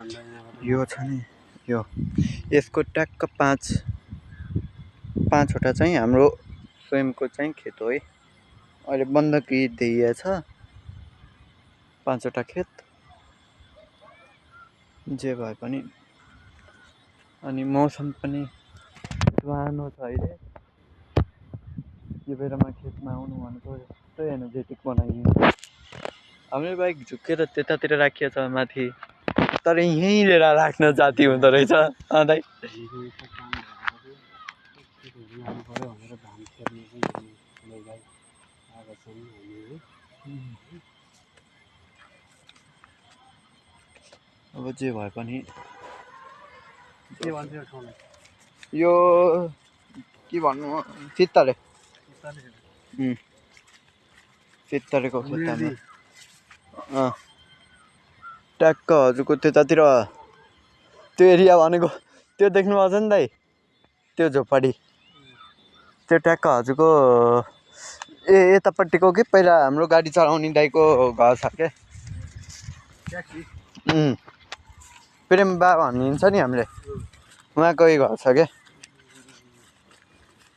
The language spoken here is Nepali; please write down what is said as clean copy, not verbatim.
यो छ नि यो यसको ट्याक्क पाँचवटा चाहिँ हाम्रो स्वयंको चाहिँ खेत हो है। अहिले बन्दकी दिइएको छ 5वटा खेत जे भए पनि। अनि मौसम पनि सुहानो छ अहिले। यो बेलामा खेतमा आउनु भनेको यस्तो एनर्जेटिक बनाइदिन्छ। हाम्रो बाइक झुकेर त्यतातिर राखिएको छ माथि, तर यहीँ लिएर राख्न जाति हुँदो रहेछ दाइ। अब जे भए पनि यो के भन्नु चित्तरे चित्तरेको खेतमा ट्याक्क हजुरको त्यतातिर त्यो एरिया भनेको त्यो देख्नु भएको छ नि दाइ, त्यो झोपडी त्यो ट्याक्क हजुरको यतापट्टिको कि पहिला हाम्रो गाडी चलाउने दाइको घर छ क्या। प्रेम बा भनिन्छ नि हामीले, उहाँकै घर छ क्या।